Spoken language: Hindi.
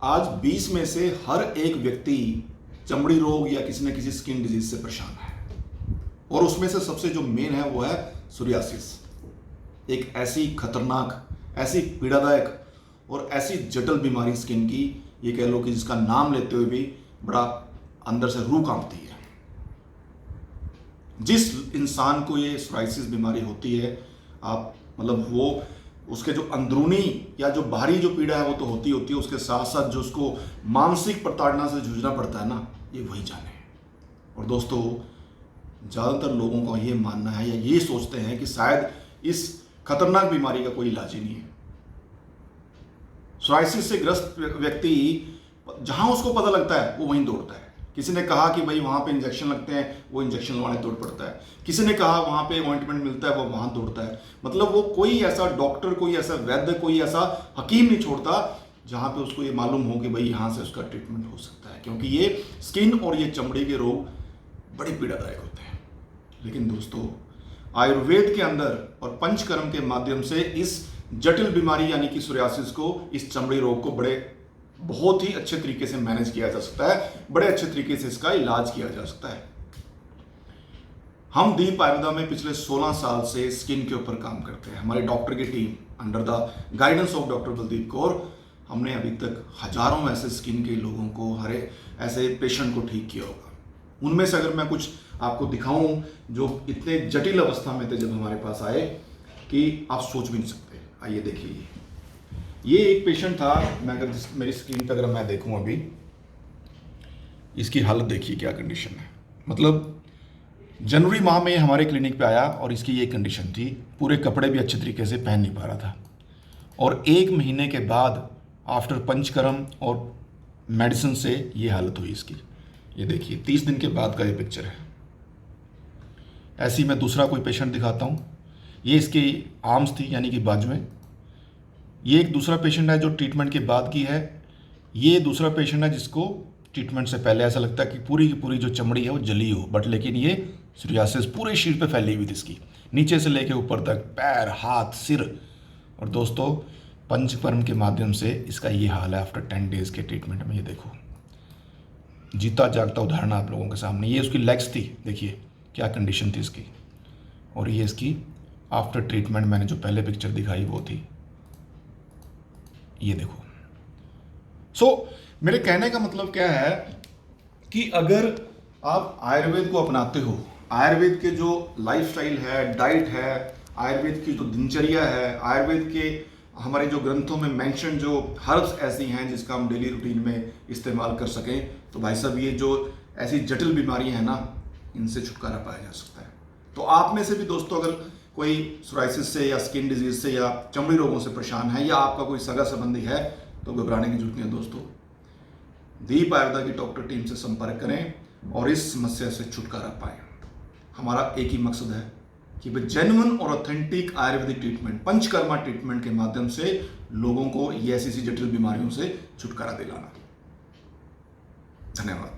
आज 20 में से हर एक व्यक्ति चमड़ी रोग या किसी न किसी स्किन डिजीज से परेशान है, और उसमें से सबसे जो मेन है वो है सोरियासिस। एक ऐसी खतरनाक, ऐसी पीड़ादायक और ऐसी जटिल बीमारी स्किन की, ये कह लो कि जिसका नाम लेते हुए भी बड़ा अंदर से रूह कांपती है। जिस इंसान को ये सोराइसिस बीमारी होती है, आप मतलब वो उसके जो अंदरूनी या जो बाहरी जो पीड़ा है वो तो होती है, उसके साथ साथ जो उसको मानसिक प्रताड़ना से जूझना पड़ता है ना, ये वही जाने। और दोस्तों, ज़्यादातर लोगों का ये मानना है या ये सोचते हैं कि शायद इस खतरनाक बीमारी का कोई इलाज ही नहीं है। सोराइसिस से ग्रस्त व्यक्ति जहां उसको पता लगता है वो वहीं दौड़ता है। किसी ने कहा कि भाई वहां पे इंजेक्शन लगते हैं, वो इंजेक्शन लगवाने दौड़ पड़ता है। किसी ने कहा वहां पे ऑइंटमेंट मिलता है, वो वहां दौड़ता है। मतलब वो कोई ऐसा डॉक्टर, कोई ऐसा वैद्य, कोई ऐसा हकीम नहीं छोड़ता जहां पे उसको ये मालूम हो कि भाई यहाँ से उसका ट्रीटमेंट हो सकता है, क्योंकि ये स्किन और ये चमड़ी के रोग बड़े पीड़ादायक होते हैं। लेकिन दोस्तों, आयुर्वेद के अंदर और पंचकर्म के माध्यम से इस जटिल बीमारी यानी कि सोरियासिस को, इस चमड़ी रोग को बहुत ही अच्छे तरीके से मैनेज किया जा सकता है, बड़े अच्छे तरीके से इसका इलाज किया जा सकता है। हम दीप आयुर्वेदा में पिछले 16 साल से स्किन के ऊपर काम करते हैं। हमारी डॉक्टर की team under the guidance of doctor Baldeep Kaur, हमने अभी तक हजारों ऐसे स्किन के लोगों को, हरे ऐसे पेशेंट को ठीक किया होगा। उनमें से अगर मैं कुछ आपको दिखाऊं जो इतने जटिल अवस्था में थे जब हमारे पास आए कि आप सोच भी नहीं सकते। आइए देखिए, ये एक पेशेंट था। मैं अगर मेरी स्क्रीन पर अगर मैं देखूं अभी, इसकी हालत देखिए क्या कंडीशन है। मतलब जनवरी माह में हमारे क्लिनिक पे आया और इसकी ये कंडीशन थी, पूरे कपड़े भी अच्छे तरीके से पहन नहीं पा रहा था। और 1 महीने के बाद आफ्टर पंचकर्म और मेडिसिन से ये हालत हुई इसकी। ये देखिए 30 दिन के बाद का ये पिक्चर है। ऐसी मैं दूसरा कोई पेशेंट दिखाता हूँ। ये इसकी आर्म्स थी यानी कि बाजुएं। ये एक दूसरा पेशेंट है जो ट्रीटमेंट के बाद की है। ये दूसरा पेशेंट है जिसको ट्रीटमेंट से पहले ऐसा लगता है कि पूरी की पूरी जो चमड़ी है वो जली हो, बट लेकिन ये सोरियासिस पूरे शरीर पे फैली हुई थी इसकी, नीचे से लेके ऊपर तक, पैर, हाथ, सिर। और दोस्तों, पंचकर्म के माध्यम से इसका ये हाल है आफ्टर 10 डेज के ट्रीटमेंट में। ये देखो, जीता जागता उदाहरण आप लोगों के सामने। ये उसकी लेग्स थी, देखिए क्या कंडीशन थी इसकी। और ये इसकी आफ्टर ट्रीटमेंट, मैंने जो पहले पिक्चर दिखाई वो थी, ये देखो। मेरे कहने का मतलब क्या है कि अगर आप आयुर्वेद को अपनाते हो, आयुर्वेद के जो लाइफस्टाइल है, डाइट है, आयुर्वेद की जो दिनचर्या है, आयुर्वेद के हमारे जो ग्रंथों में मेंशन जो हर्ब्स ऐसी हैं जिसका हम डेली रूटीन में इस्तेमाल कर सकें, तो भाई साहब ये जो ऐसी जटिल बीमारी है ना, इनसे छुटकारा पाया जा सकता है। तो आप में से भी दोस्तों अगर कोई सोराइसिस से या स्किन डिजीज से या चमड़ी रोगों से परेशान है, या आपका कोई सगा संबंधी है, तो घबराने की जरूरत नहीं है दोस्तों। दीप आयुर्वेदा की डॉक्टर टीम से संपर्क करें और इस समस्या से छुटकारा पाएं। हमारा एक ही मकसद है कि वे जेन्युइन और authentic Ayurvedic treatment, panchakarma treatment के माध्यम से लोगों को ये ऐसी जटिल बीमारियों से छुटकारा दिलाना। धन्यवाद।